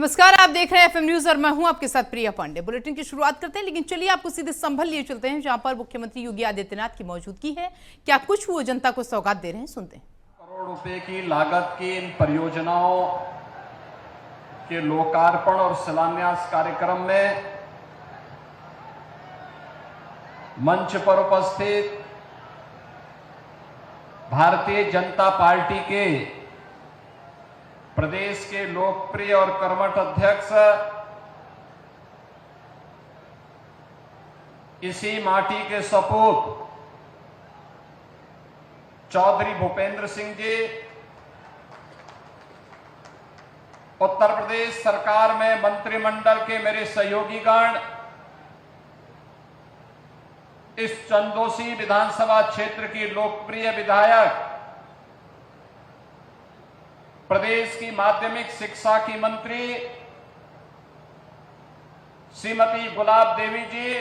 नमस्कार, आप देख रहे हैं एफएम न्यूज और मैं हूं आपके साथ प्रिया पांडे। बुलेटिन की शुरुआत करते हैं, लेकिन चलिए आपको सीधे संभल लिए चलते हैं जहां पर मुख्यमंत्री योगी आदित्यनाथ की मौजूदगी है। क्या कुछ वो जनता को सौगात दे रहे हैं, सुनते हैं। करोड़ रुपए की लागत की इन परियोजनाओं के लोकार्पण और शिलान्यास कार्यक्रम में मंच पर उपस्थित भारतीय जनता पार्टी के प्रदेश के लोकप्रिय और कर्मठ अध्यक्ष, इसी माटी के सपूत चौधरी भूपेंद्र सिंह जी, उत्तर प्रदेश सरकार में मंत्रिमंडल के मेरे सहयोगीगण, इस चंदोसी विधानसभा क्षेत्र की लोकप्रिय विधायक, प्रदेश की माध्यमिक शिक्षा की मंत्री श्रीमती गुलाब देवी जी,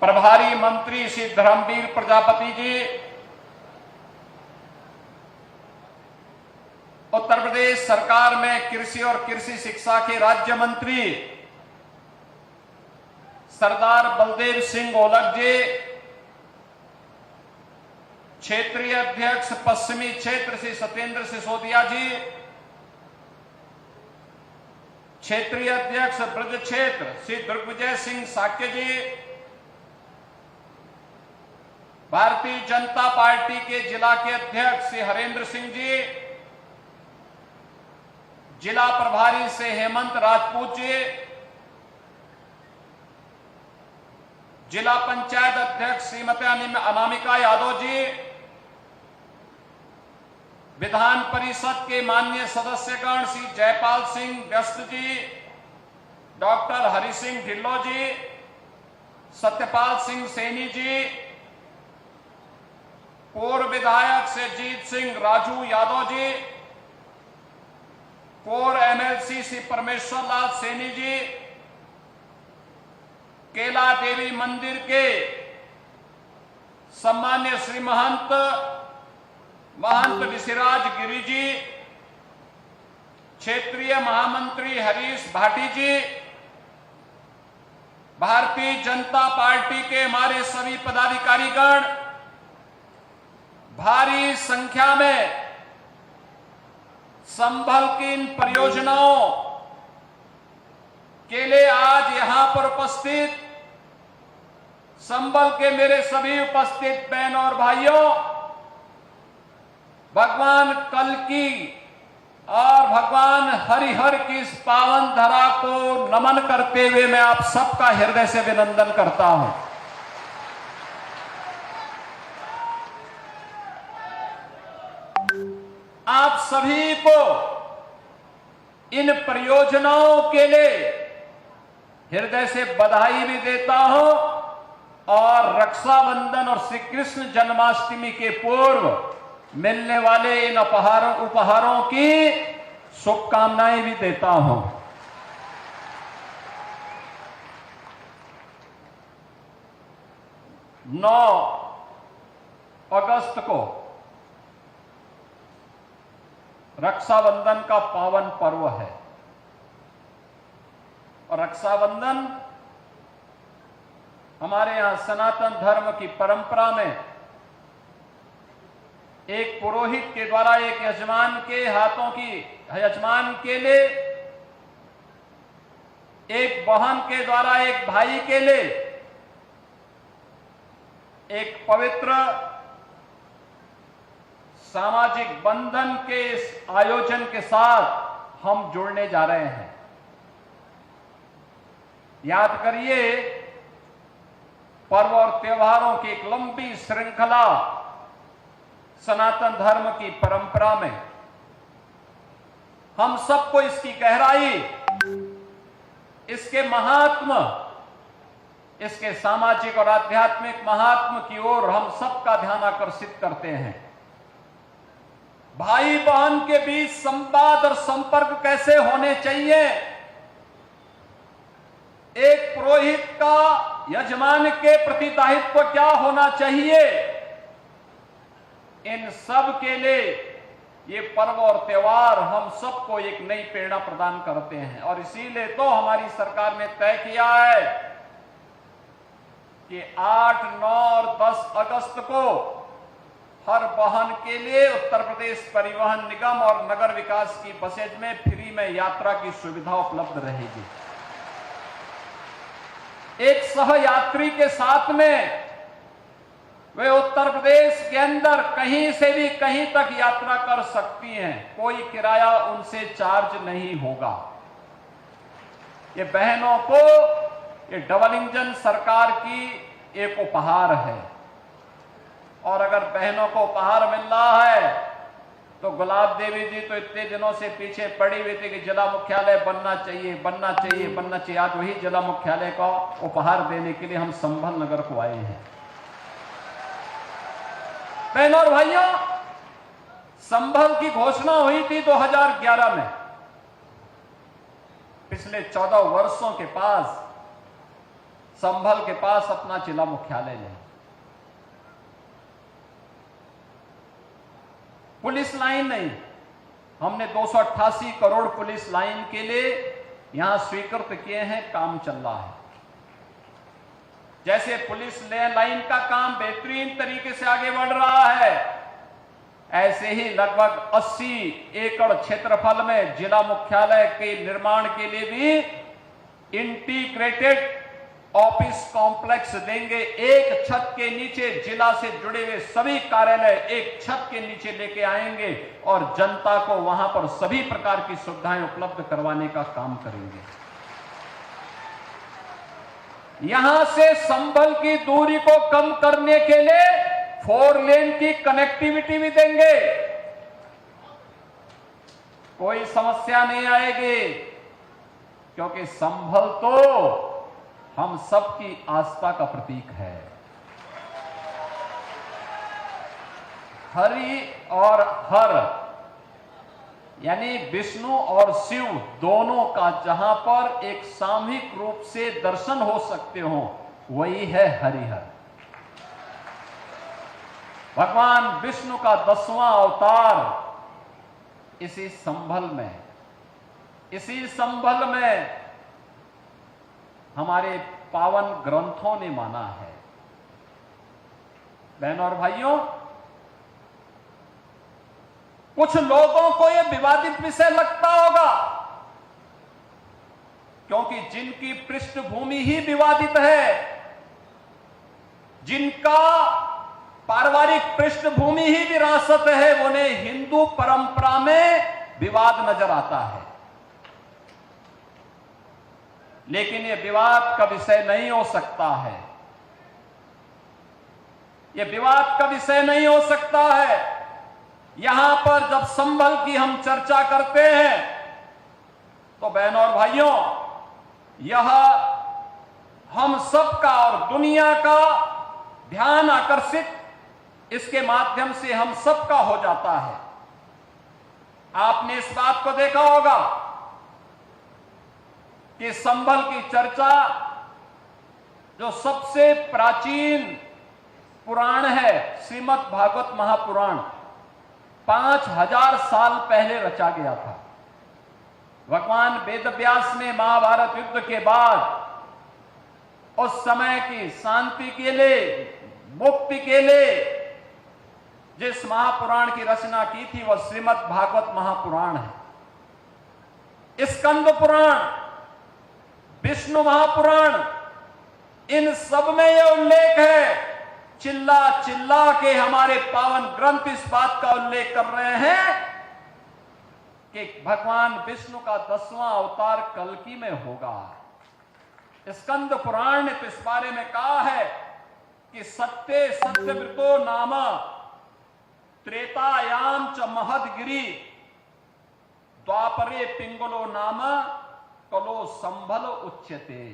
प्रभारी मंत्री श्री धर्मवीर प्रजापति जी, उत्तर प्रदेश सरकार में कृषि और कृषि शिक्षा के राज्य मंत्री सरदार बलदेव सिंह ओलख जी, क्षेत्रीय अध्यक्ष पश्चिमी क्षेत्र श्री सत्येंद्र सिसोदिया जी, क्षेत्रीय अध्यक्ष ब्रज क्षेत्र श्री दिग्विजय सिंह साक्य जी, भारतीय जनता पार्टी के जिला के अध्यक्ष श्री हरेंद्र सिंह जी, जिला प्रभारी से हेमंत राजपूत जी, जिला पंचायत अध्यक्ष श्रीमती अनामिका यादव जी, विधान परिषद के माननीय सदस्यगण श्री जयपाल सिंह व्यस्त जी, डॉक्टर हरि सिंह ढिल्लो जी, सत्यपाल सिंह सैनी जी, पूर्व विधायक से जीत सिंह राजू यादव जी, पूर्व एमएलसी श्री परमेश्वर लाल सैनी जी, केला देवी मंदिर के सम्मान्य श्री महंत विशिराज गिरी जी, क्षेत्रीय महामंत्री हरीश भाटी जी, भारतीय जनता पार्टी के हमारे सभी पदाधिकारीगण, भारी संख्या में संभल की इन परियोजनाओं के लिए आज यहां पर उपस्थित संभल के मेरे सभी उपस्थित बहनों और भाइयों, भगवान कल्कि और भगवान हरिहर की इस पावन धरा को नमन करते हुए मैं आप सबका हृदय से अभिनंदन करता हूं। आप सभी को इन परियोजनाओं के लिए हृदय से बधाई भी देता हूं और रक्षाबंधन और श्री कृष्ण जन्माष्टमी के पूर्व मिलने वाले इन उपहारों की शुभकामनाएं भी देता हूं। 9 अगस्त को रक्षाबंधन का पावन पर्व है और रक्षाबंधन हमारे यहां सनातन धर्म की परंपरा में एक पुरोहित के द्वारा एक यजमान के हाथों की यजमान के लिए, एक बहन के द्वारा एक भाई के लिए एक पवित्र सामाजिक बंधन के इस आयोजन के साथ हम जुड़ने जा रहे हैं। याद करिए, पर्व और त्योहारों की एक लंबी श्रृंखला सनातन धर्म की परंपरा में हम सबको इसकी गहराई, इसके महात्म, इसके सामाजिक और आध्यात्मिक महात्म की ओर हम सबका ध्यान आकर्षित करते हैं। भाई बहन के बीच संवाद और संपर्क कैसे होने चाहिए, एक पुरोहित का यजमान के प्रति दायित्व क्या होना चाहिए, इन सब के लिए ये पर्व और त्योहार हम सबको एक नई प्रेरणा प्रदान करते हैं और इसीलिए तो हमारी सरकार ने तय किया है कि 8, 9 और 10 अगस्त को हर वाहन के लिए उत्तर प्रदेश परिवहन निगम और नगर विकास की बसेज में फ्री में यात्रा की सुविधा उपलब्ध रहेगी। एक सहयात्री के साथ में वे उत्तर प्रदेश के अंदर कहीं से भी कहीं तक यात्रा कर सकती हैं, कोई किराया उनसे चार्ज नहीं होगा। ये बहनों को ये डबल इंजन सरकार की एक उपहार है और अगर बहनों को उपहार मिल रहा है तो गुलाब देवी जी तो इतने दिनों से पीछे पड़ी हुई थी कि जिला मुख्यालय बनना चाहिए, बनना चाहिए, बनना चाहिए। आज वही जिला मुख्यालय का उपहार देने के लिए हम संभल नगर को आए हैं। बहनों और भाइयों, संभल की घोषणा हुई थी 2011 में। पिछले 14 वर्षों के पास संभल के पास अपना जिला मुख्यालय नहीं। पुलिस लाइन नहीं। हमने 288 करोड़ पुलिस लाइन के लिए यहां स्वीकृत किए हैं, काम चल रहा है। जैसे पुलिस लाइन का काम बेहतरीन तरीके से आगे बढ़ रहा है, ऐसे ही लगभग 80 एकड़ क्षेत्रफल में जिला मुख्यालय के निर्माण के लिए भी इंटीग्रेटेड ऑफिस कॉम्प्लेक्स देंगे। एक छत के नीचे जिला से जुड़े हुए सभी कार्यालय एक छत के नीचे लेके आएंगे और जनता को वहां पर सभी प्रकार की सुविधाएं उपलब्ध करवाने का काम करेंगे। यहां से संभल की दूरी को कम करने के लिए 4 लेन की कनेक्टिविटी भी देंगे। कोई समस्या नहीं आएगी क्योंकि संभल तो हम सबकी आस्था का प्रतीक है। हरि और हर यानी विष्णु और शिव दोनों का जहां पर एक सामूहिक रूप से दर्शन हो सकते हो, वही है हरिहर। भगवान विष्णु का 10वां अवतार इसी संभल में हमारे पावन ग्रंथों ने माना है। बहनों और भाइयों, कुछ लोगों को यह विवादित विषय लगता होगा क्योंकि जिनकी पृष्ठभूमि ही विवादित है, जिनका पारिवारिक पृष्ठभूमि ही विरासत है, उन्हें हिंदू परंपरा में विवाद नजर आता है। लेकिन यह विवाद का विषय नहीं हो सकता है। यह विवाद का विषय नहीं हो सकता है। यहां पर जब संभल की हम चर्चा करते हैं तो बहनों और भाइयों, यह हम सबका और दुनिया का ध्यान आकर्षित इसके माध्यम से हम सबका हो जाता है। आपने इस बात को देखा होगा कि संभल की चर्चा जो सबसे प्राचीन पुराण है, श्रीमद् भागवत महापुराण, 5000 साल पहले रचा गया था। भगवान वेदव्यास ने महाभारत युद्ध के बाद उस समय की शांति के लिए, मुक्ति के लिए जिस महापुराण की रचना की थी वह श्रीमद् भागवत महापुराण है। स्कंद पुराण, विष्णु महापुराण, इन सब में यह उल्लेख है। चिल्ला चिल्ला के हमारे पावन ग्रंथ इस बात का उल्लेख कर रहे हैं कि भगवान विष्णु का 10वां अवतार कल्कि में होगा। स्कंद पुराण ने तो इस बारे में कहा है कि सत्यव्रतो नाम त्रेतायाम च महदगिरी द्वापरे पिंगलो नाम कलो संभल उच्यते।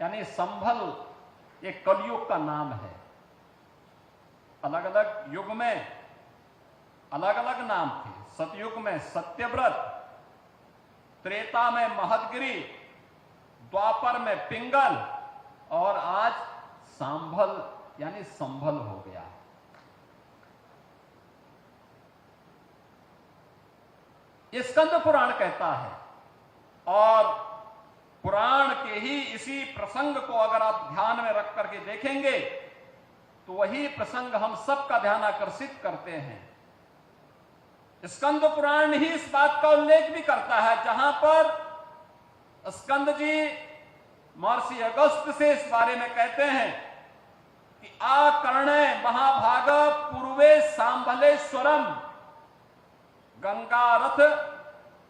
यानी संभल एक कलयुग का नाम है। अलग अलग युग में अलग अलग नाम थे। सतयुग में सत्यव्रत, त्रेता में महदगिरी, द्वापर में पिंगल और आज संभल यानी संभल हो गया। ये स्कंद पुराण कहता है। और पुराण के ही इसी प्रसंग को अगर आप ध्यान में रख करके देखेंगे तो वही प्रसंग हम सबका ध्यान आकर्षित करते हैं। स्कंद पुराण ही इस बात का उल्लेख भी करता है, जहां पर स्कंद जी महर्षि अगस्त्य से इस बारे में कहते हैं कि आकर्णे महाभाग पूर्वे सांबलेश्वरम गंगारथ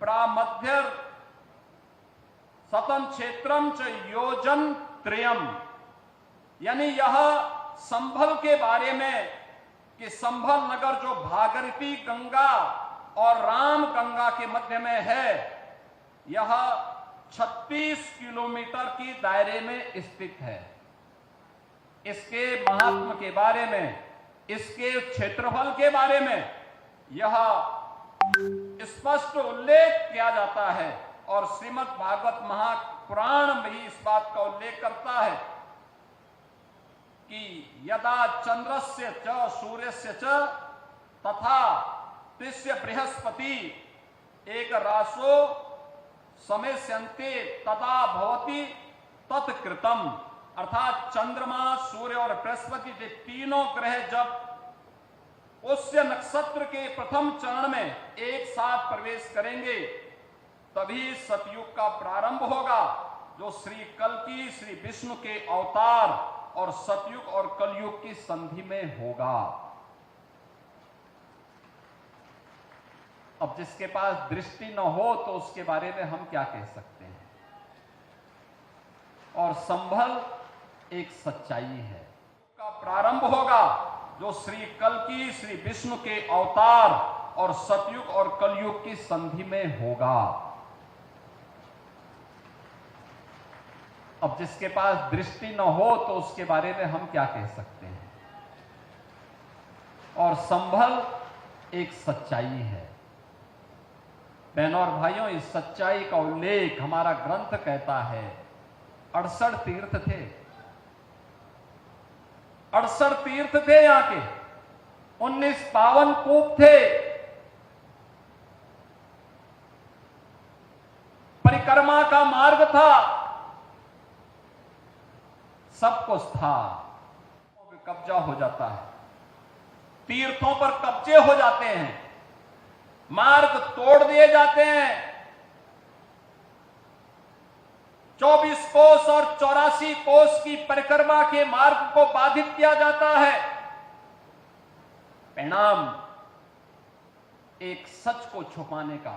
प्रामध्य सतम क्षेत्रम च योजन त्रयम। यानी यह संभल के बारे में कि संभल नगर जो भागीरथी गंगा और राम गंगा के मध्य में है, यह 36 किलोमीटर की दायरे में स्थित है। इसके महात्म के बारे में, इसके क्षेत्रफल के बारे में यह स्पष्ट उल्लेख किया जाता है। और श्रीमद् भागवत महापुराण में भी इस बात का उल्लेख करता है कि यदा चंद्रस्य च सूर्यस्य च तथा तिस्य बृहस्पति एक रासो समेस्यन्ते तदा भवति तत्कृतम। अर्थात चंद्रमा, सूर्य और बृहस्पति के तीनों ग्रह जब उस नक्षत्र के प्रथम चरण में एक साथ प्रवेश करेंगे तभी सतयुग का प्रारंभ होगा, जो श्री कल्कि श्री विष्णु के अवतार और सतयुग और कलयुग की संधि में होगा। अब जिसके पास दृष्टि न हो तो उसके बारे में हम क्या कह सकते हैं। और संभल एक सच्चाई है का प्रारंभ होगा, जो श्री कल्कि श्री विष्णु के अवतार और सतयुग और कलयुग की संधि में होगा। अब जिसके पास दृष्टि न हो तो उसके बारे में हम क्या कह सकते हैं। और संभल एक सच्चाई है। बहनों और भाइयों, इस सच्चाई का उल्लेख हमारा ग्रंथ कहता है। 68 तीर्थ थे, 68 तीर्थ थे यहां के, 19 पावन कूप थे, परिक्रमा का मार्ग था, सब कुछ था। कब्जा हो जाता है, तीर्थों पर कब्जे हो जाते हैं, मार्ग तोड़ दिए जाते हैं। 24 कोस और 84 कोस की परिक्रमा के मार्ग को बाधित किया जाता है। परिणाम एक सच को छुपाने का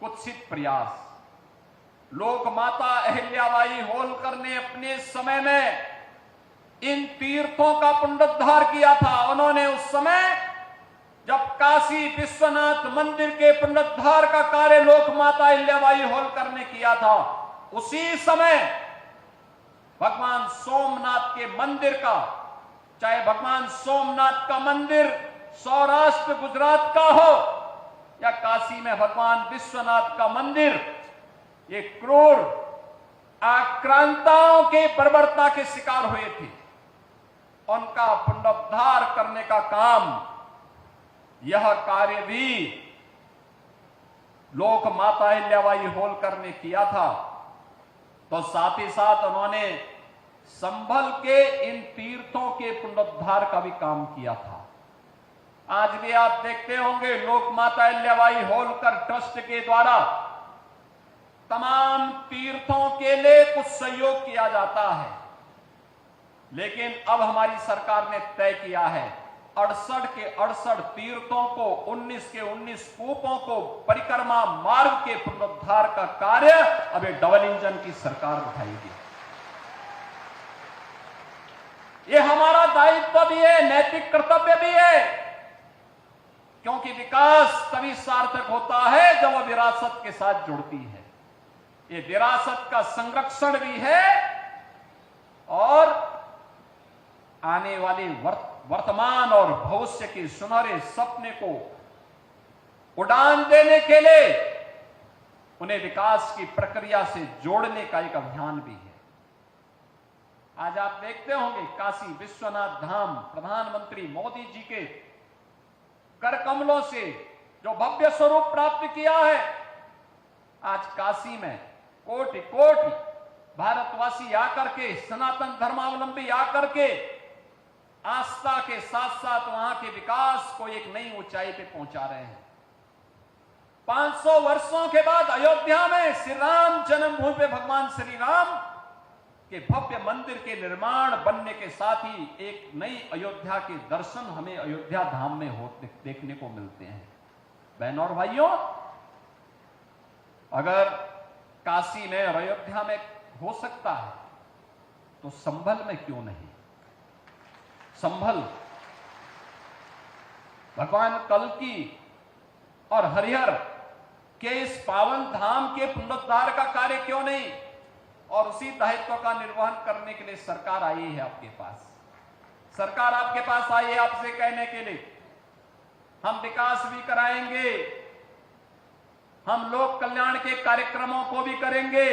कुत्सित प्रयास। लोक माता अहिल्याबाई होलकर ने अपने समय में इन तीर्थों का पुनरुद्धार किया था। उन्होंने उस समय जब काशी विश्वनाथ मंदिर के पुनरुद्धार का कार्य लोक माता अहिल्याबाई होलकर ने किया था, उसी समय भगवान सोमनाथ के मंदिर का, चाहे भगवान सोमनाथ का मंदिर सौराष्ट्र गुजरात का हो या काशी में भगवान विश्वनाथ का मंदिर, ये क्रूर आक्रांताओं के बर्बरता के शिकार हुए थे। उनका पुनरुद्धार करने का काम, यह कार्य भी लोक माता अहिल्याबाई होलकर ने किया था। तो साथ ही साथ उन्होंने संभल के इन तीर्थों के पुनरुद्धार का भी काम किया था। आज भी आप देखते होंगे लोक माता अहिल्याबाई होलकर ट्रस्ट के द्वारा तमाम तीर्थों के लिए कुछ सहयोग किया जाता है। लेकिन अब हमारी सरकार ने तय किया है 68 के 68 तीर्थों को, 19 के 19 कूपों को, परिक्रमा मार्ग के पुनरुद्धार का कार्य अब एक डबल इंजन की सरकार उठाएगी। ये हमारा दायित्व भी है, नैतिक कर्तव्य भी है, क्योंकि विकास तभी सार्थक होता है जब वह विरासत के साथ जुड़ती है। ये विरासत का संरक्षण भी है और आने वाले वर्तमान और भविष्य के सुनहरे सपने को उड़ान देने के लिए उन्हें विकास की प्रक्रिया से जोड़ने का एक अभियान भी है। आज आप देखते होंगे काशी विश्वनाथ धाम प्रधानमंत्री मोदी जी के कर कमलों से जो भव्य स्वरूप प्राप्त किया है। आज काशी में कोटि कोटि भारतवासी आकर के, सनातन धर्मावलंबी आकर के आस्था के साथ साथ वहां के विकास को एक नई ऊंचाई पे पहुंचा रहे हैं। 500 वर्षों के बाद अयोध्या में श्री राम जन्मभूमि पे भगवान श्री राम के भव्य मंदिर के निर्माण बनने के साथ ही एक नई अयोध्या के दर्शन हमें अयोध्या धाम में देखने को मिलते हैं। बहनों और भाइयों, अगर काशी में और अयोध्या में हो सकता है तो संभल में क्यों नहीं? संभल भगवान कल्कि और हरिहर के इस पावन धाम के पुनरुद्धार का कार्य क्यों नहीं? और उसी दायित्व का निर्वहन करने के लिए सरकार आई है आपके पास। सरकार आपके पास आई है आपसे कहने के लिए हम विकास भी कराएंगे, हम लोक कल्याण के कार्यक्रमों को भी करेंगे,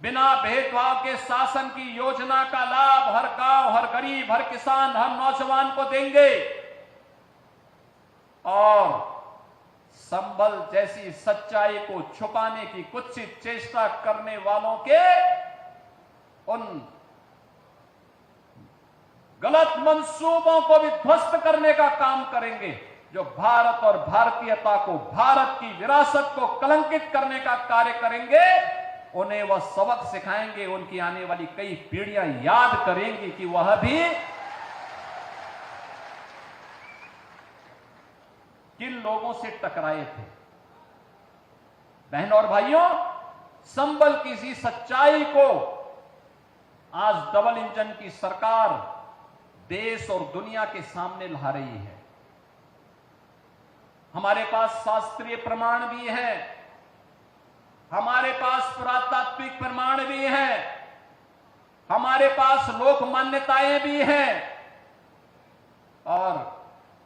बिना भेदभाव के शासन की योजना का लाभ हर गांव, हर गरीब, हर किसान, हर नौजवान को देंगे। और संभल जैसी सच्चाई को छुपाने की कुत्सित चेष्टा करने वालों के उन गलत मंसूबों को भी ध्वस्त करने का काम करेंगे। जो भारत और भारतीयता को, भारत की विरासत को कलंकित करने का कार्य करेंगे, उन्हें वह सबक सिखाएंगे। उनकी आने वाली कई पीढ़ियां याद करेंगी कि वह भी किन लोगों से टकराए थे। बहनों और भाइयों, संभल की इसी सच्चाई को आज डबल इंजन की सरकार देश और दुनिया के सामने ला रही है। हमारे पास शास्त्रीय प्रमाण भी है, हमारे पास पुरातात्विक प्रमाण भी है, हमारे पास लोक मान्यताएं भी हैं, और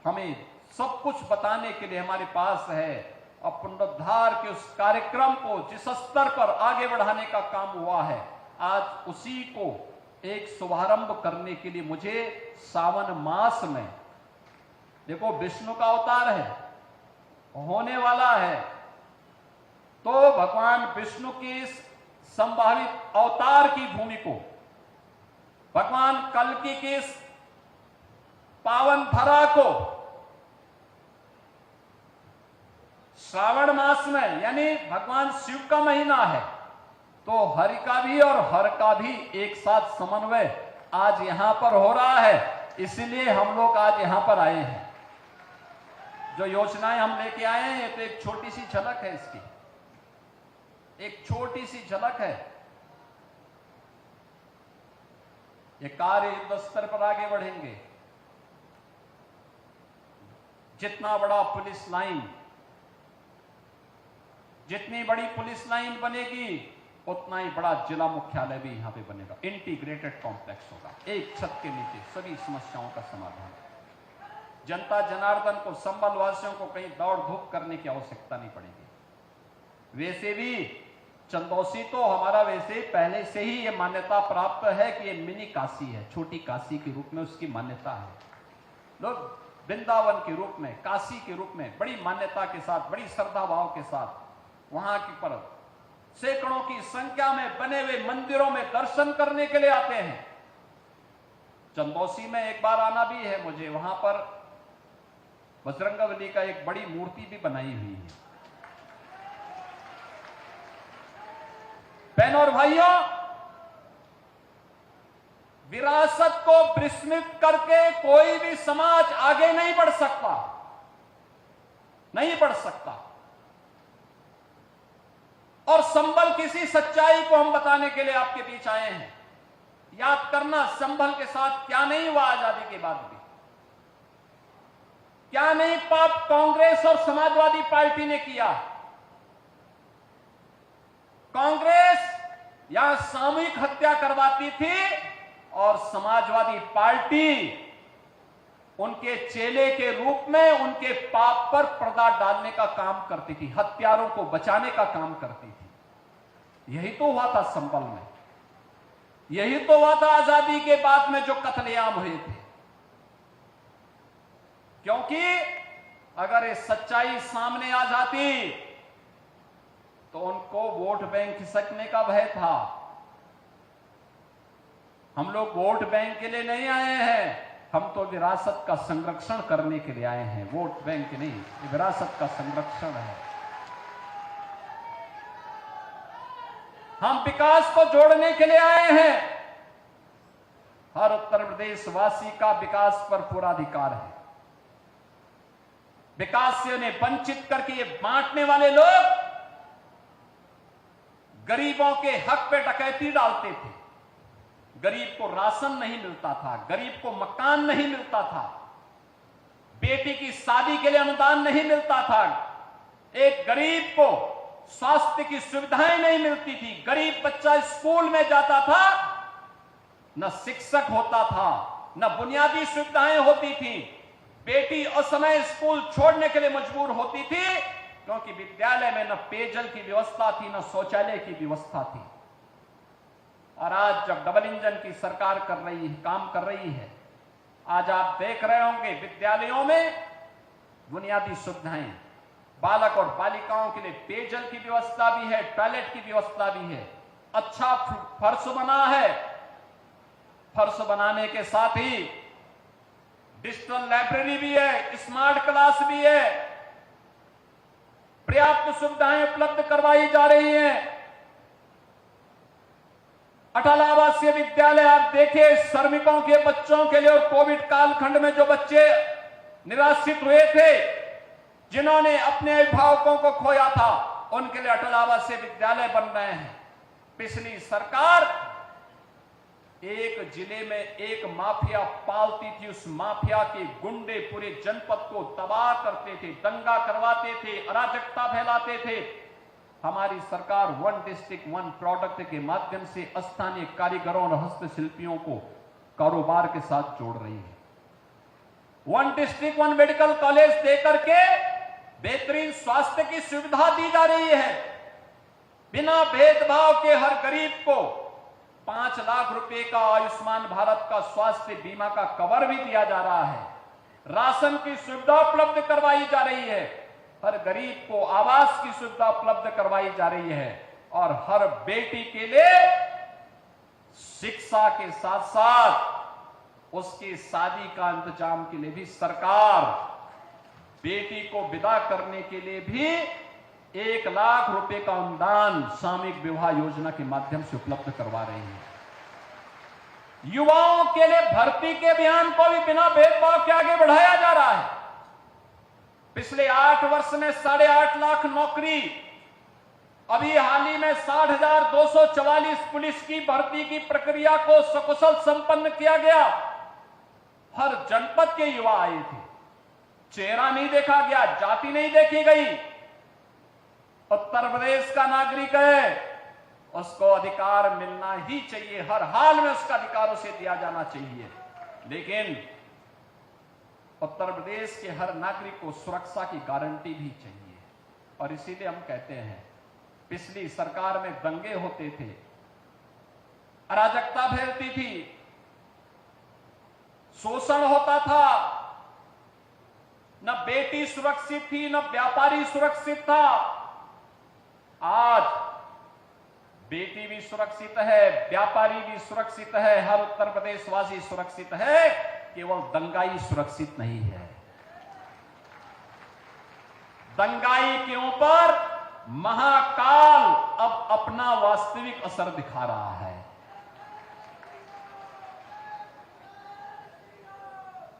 हमें सब कुछ बताने के लिए हमारे पास है। और पुनरुद्धार के उस कार्यक्रम को जिस स्तर पर आगे बढ़ाने का काम हुआ है, आज उसी को एक शुभारंभ करने के लिए मुझे सावन मास में, देखो विष्णु का अवतार है, होने वाला है, तो भगवान विष्णु की इस संभावित अवतार की भूमि को, भगवान कल्कि की इस पावन धरा को श्रावण मास में, यानी भगवान शिव का महीना है, तो हरि का भी और हर का भी एक साथ समन्वय आज यहां पर हो रहा है। इसलिए हम लोग आज यहां पर आए हैं। जो योजनाएं हम लेके आए हैं, तो एक छोटी सी झलक है इसकी, एक छोटी सी झलक है। ये कार्य युद्ध स्तर पर आगे बढ़ेंगे। जितना बड़ा पुलिस लाइन, जितनी बड़ी पुलिस लाइन बनेगी, उतना ही बड़ा जिला मुख्यालय भी यहां पे बनेगा। इंटीग्रेटेड कॉम्प्लेक्स होगा, एक छत के नीचे सभी समस्याओं का समाधान। जनता जनार्दन को, संभल वासियों को कहीं दौड़ धूप करने की आवश्यकता नहीं पड़ेगी। वैसे भी चंदौसी तो हमारा वैसे पहले से ही ये मान्यता प्राप्त है कि ये मिनी काशी है, छोटी काशी के रूप में उसकी मान्यता है। लोग वृंदावन के रूप में, काशी के रूप में बड़ी मान्यता के साथ, बड़ी श्रद्धा भाव के साथ वहां की पर सैकड़ों की संख्या में बने हुए मंदिरों में दर्शन करने के लिए आते हैं। चंदौसी में एक बार आना भी है मुझे, वहां पर बजरंगबली का एक बड़ी मूर्ति भी बनाई हुई है। बहनों और भाइयों, विरासत को विस्मृत करके कोई भी समाज आगे नहीं बढ़ सकता, नहीं बढ़ सकता। और संभल किसी सच्चाई को हम बताने के लिए आपके बीच आए हैं। याद करना, संभल के साथ क्या नहीं हुआ आजादी के बाद भी, क्या नहीं पाप कांग्रेस और समाजवादी पार्टी ने किया। कांग्रेस यहां सामूहिक हत्या करवाती थी और समाजवादी पार्टी उनके चेले के रूप में उनके पाप पर पर्दा डालने का काम करती थी, हत्यारों को बचाने का काम करती थी। यही तो हुआ था संभल में, यही तो हुआ था आजादी के बाद में जो कत्लेआम हुए थे। क्योंकि अगर ये सच्चाई सामने आ जाती तो उनको वोट बैंक खिसकने का भय था। हम लोग वोट बैंक के लिए नहीं आए हैं, हम तो विरासत का संरक्षण करने के लिए आए हैं। वोट बैंक नहीं, ये विरासत का संरक्षण है। हम विकास को जोड़ने के लिए आए हैं। हर उत्तर प्रदेश वासी का विकास पर पूरा अधिकार है। विकास से उन्हें वंचित करके ये बांटने वाले लोग गरीबों के हक पे डकैती डालते थे। गरीब को राशन नहीं मिलता था, गरीब को मकान नहीं मिलता था, बेटी की शादी के लिए अनुदान नहीं मिलता था, एक गरीब को स्वास्थ्य की सुविधाएं नहीं मिलती थी, गरीब बच्चा स्कूल में जाता था, न शिक्षक होता था, न बुनियादी सुविधाएं होती थी, बेटी असमय स्कूल छोड़ने के लिए मजबूर होती थी क्योंकि विद्यालय में न पेयजल की व्यवस्था थी, न शौचालय की व्यवस्था थी। और आज जब डबल इंजन की सरकार काम कर रही है, आज आप देख रहे होंगे विद्यालयों में बुनियादी सुविधाएं, बालक और बालिकाओं के लिए पेयजल की व्यवस्था भी है, टॉयलेट की व्यवस्था भी है, अच्छा फर्श बना है। फर्श बनाने के साथ ही डिजिटल लाइब्रेरी भी है, स्मार्ट क्लास भी है, पर्याप्त सुविधाएं उपलब्ध करवाई जा रही हैं। अटल आवासीय विद्यालय आप देखिए, श्रमिकों के बच्चों के लिए और कोविड कालखंड में जो बच्चे निराश्रित हुए थे, जिन्होंने अपने अभिभावकों को खोया था, उनके लिए अटल आवासीय विद्यालय बन रहे हैं। पिछली सरकार एक जिले में एक माफिया पालती थी, उस माफिया के गुंडे पूरे जनपद को तबाह करते थे, दंगा करवाते थे, अराजकता फैलाते थे। हमारी सरकार वन डिस्ट्रिक्ट वन प्रोडक्ट के माध्यम से स्थानीय कारीगरों और हस्तशिल्पियों को कारोबार के साथ जोड़ रही है। One district one medical college देकर के बेहतरीन स्वास्थ्य की सुविधा दी जा रही है। बिना भेदभाव के हर गरीब को 5 लाख रुपए का आयुष्मान भारत का स्वास्थ्य बीमा का कवर भी दिया जा रहा है। राशन की सुविधा उपलब्ध करवाई जा रही है, हर गरीब को आवास की सुविधा उपलब्ध करवाई जा रही है और हर बेटी के लिए शिक्षा के साथ साथ उसकी शादी का इंतजाम के लिए भी सरकार बेटी को विदा करने के लिए भी 1 लाख रुपए का अनुदान सामूहिक विवाह योजना के माध्यम से उपलब्ध करवा रही है। युवाओं के लिए भर्ती के अभियान को भी बिना भेदभाव के आगे बढ़ाया जा रहा है। पिछले 8 वर्ष में 8.5 लाख नौकरी, अभी हाल ही में 60,244 पुलिस की भर्ती की प्रक्रिया को सकुशल संपन्न किया गया। हर जनपद के युवा आए थे, चेहरा नहीं देखा गया, जाति नहीं देखी गई। उत्तर प्रदेश का नागरिक है, उसको अधिकार मिलना ही चाहिए, हर हाल में उसका अधिकार उसे दिया जाना चाहिए। लेकिन उत्तर प्रदेश के हर नागरिक को सुरक्षा की गारंटी भी चाहिए और इसीलिए हम कहते हैं, पिछली सरकार में दंगे होते थे, अराजकता फैलती थी, शोषण होता था, न बेटी सुरक्षित थी, न व्यापारी सुरक्षित था। आज बेटी भी सुरक्षित है, व्यापारी भी सुरक्षित है, हर उत्तर प्रदेशवासी सुरक्षित है, केवल दंगाई सुरक्षित नहीं है। दंगाई के ऊपर महाकाल अब अपना वास्तविक असर दिखा रहा है।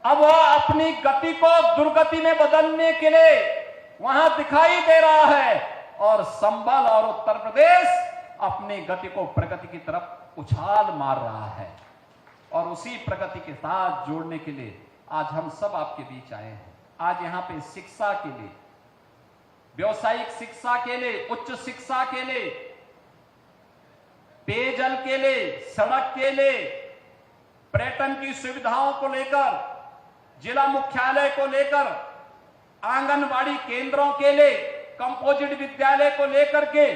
अब वह अपनी गति को दुर्गति में बदलने के लिए वहां दिखाई दे रहा है और संभल और उत्तर प्रदेश अपनी गति को प्रगति की तरफ उछाल मार रहा है। और उसी प्रगति के साथ जोड़ने के लिए आज हम सब आपके बीच आए हैं। आज यहां पे शिक्षा के लिए, व्यावसायिक शिक्षा के लिए, उच्च शिक्षा के लिए, पेयजल के लिए, सड़क के लिए, पर्यटन की सुविधाओं को लेकर, जिला मुख्यालय को लेकर, आंगनवाड़ी केंद्रों के लिए, कंपोजिट विद्यालय को लेकर के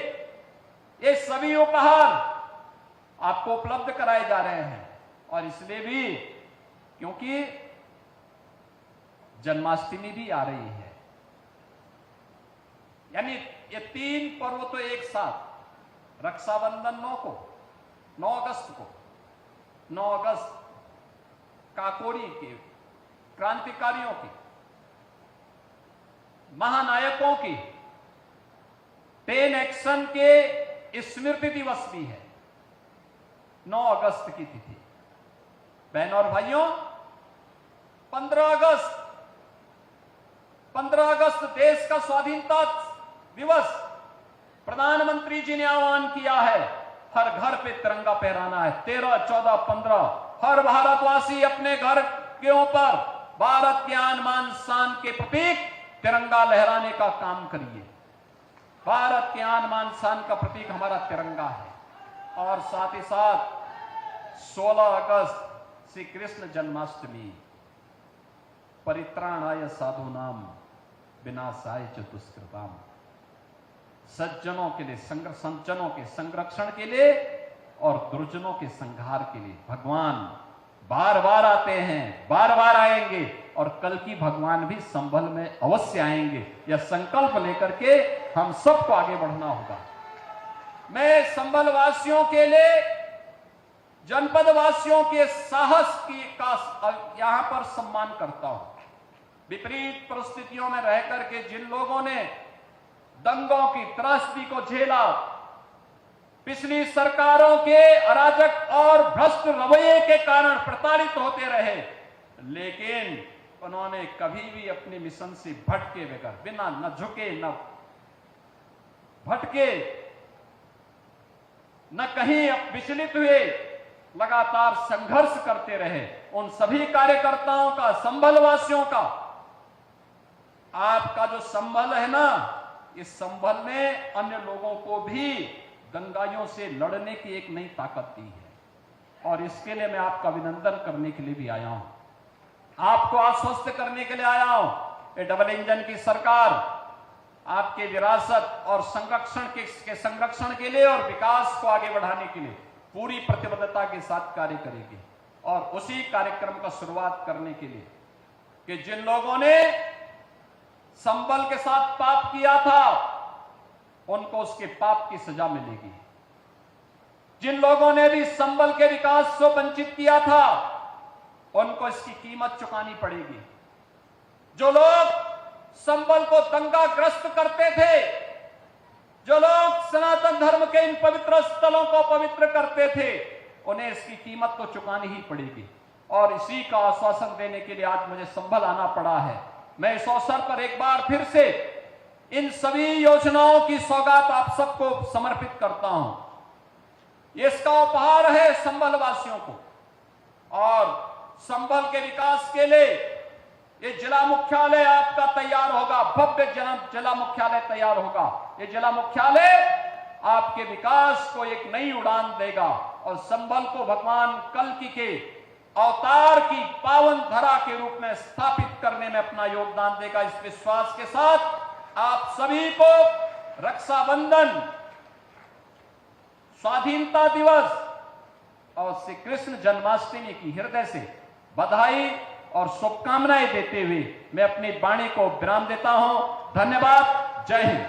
ये सभी उपहार आपको उपलब्ध कराए जा रहे हैं। और इसलिए भी क्योंकि जन्माष्टमी भी आ रही है, यानी ये 3 पर्व तो एक साथ, रक्षाबंधन 9 अगस्त को, 9 अगस्त काकोरी के क्रांतिकारियों की, महानायकों की 10 एक्शन के स्मृति दिवस भी है, 9 अगस्त की तिथि। बहनों और भाइयों, 15 अगस्त देश का स्वाधीनता दिवस, प्रधानमंत्री जी ने आह्वान किया है हर घर पे तिरंगा फहराना है। 13, 14, 15 हर भारतवासी अपने घर के ऊपर भारत के आन बान शान के प्रतीक तिरंगा लहराने का काम करिए। भारत के आन बान शान का प्रतीक हमारा तिरंगा है। और साथ ही साथ 16 अगस्त श्री कृष्ण जन्माष्टमी, परित्राणाय साधूनाम विनाशाय च दुष्कृताम, सज्जनों के लिए सज्जनों के संरक्षण के लिए और दुर्जनों के संहार के लिए भगवान बार बार आते हैं, बार बार आएंगे और कल की भगवान भी संभल में अवश्य आएंगे। यह संकल्प लेकर के हम सबको आगे बढ़ना होगा। मैं संभल वासियों के लिए, जनपद वासियों के साहस का यहां पर सम्मान करता हूं। विपरीत परिस्थितियों में रह करके जिन लोगों ने दंगों की त्रासदी को झेला, पिछली सरकारों के अराजक और भ्रष्ट रवैये के कारण प्रताड़ित होते रहे, लेकिन उन्होंने कभी भी अपने मिशन से भटके बगैर, बिना न झुके न भटके, न कहीं विचलित हुए, लगातार संघर्ष करते रहे। उन सभी कार्यकर्ताओं का, संभल वासियों का, आपका जो संभल है ना, इस संभल ने अन्य लोगों को भी दंगाइयों से लड़ने की एक नई ताकत दी है। और इसके लिए मैं आपका अभिनंदन करने के लिए भी आया हूं, आपको आश्वस्त करने के लिए आया हूं। ये डबल इंजन की सरकार आपके विरासत और संरक्षण के संरक्षण के लिए और विकास को आगे बढ़ाने के लिए पूरी प्रतिबद्धता के साथ कार्य करेगी। और उसी कार्यक्रम का शुरुआत करने के लिए कि जिन लोगों ने संबल के साथ पाप किया था, उनको उसके पाप की सजा मिलेगी। जिन लोगों ने भी संबल के विकास से वंचित किया था, उनको इसकी कीमत चुकानी पड़ेगी। जो लोग संबल को दंगाग्रस्त करते थे, जो लोग सनातन धर्म के इन पवित्र स्थलों को पवित्र करते थे, उन्हें इसकी कीमत तो चुकानी ही पड़ेगी। और इसी का आश्वासन देने के लिए आज मुझे संभल आना पड़ा है। मैं इस अवसर पर एक बार फिर से इन सभी योजनाओं की सौगात आप सबको समर्पित करता हूं। इसका उपहार है संभल वासियों को। और संभल के विकास के लिए ये जिला मुख्यालय आपका तैयार होगा, भव्य जिला मुख्यालय तैयार होगा। ये जिला मुख्यालय आपके विकास को एक नई उड़ान देगा और संभल को भगवान कल्कि के अवतार की पावन धरा के रूप में स्थापित करने में अपना योगदान देगा। इस विश्वास के साथ आप सभी को रक्षाबंधन, स्वाधीनता दिवस और श्री कृष्ण जन्माष्टमी की हृदय से बधाई और शुभकामनाएं देते हुए मैं अपनी वाणी को विराम देता हूं। धन्यवाद। जय हिंद।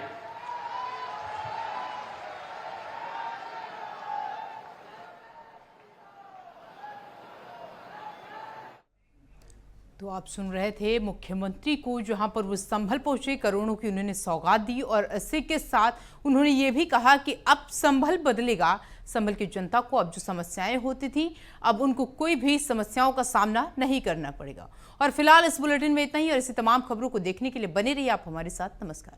तो आप सुन रहे थे मुख्यमंत्री को, जहां पर वो संभल पहुंचे, करोड़ों की उन्होंने सौगात दी और इसी के साथ उन्होंने ये भी कहा कि अब संभल बदलेगा। संभल की जनता को अब जो समस्याएं होती थी, अब उनको कोई भी समस्याओं का सामना नहीं करना पड़ेगा। और फिलहाल इस बुलेटिन में इतना ही और ऐसी तमाम खबरों को देखने के लिए बने रहिए आप हमारे साथ। नमस्कार।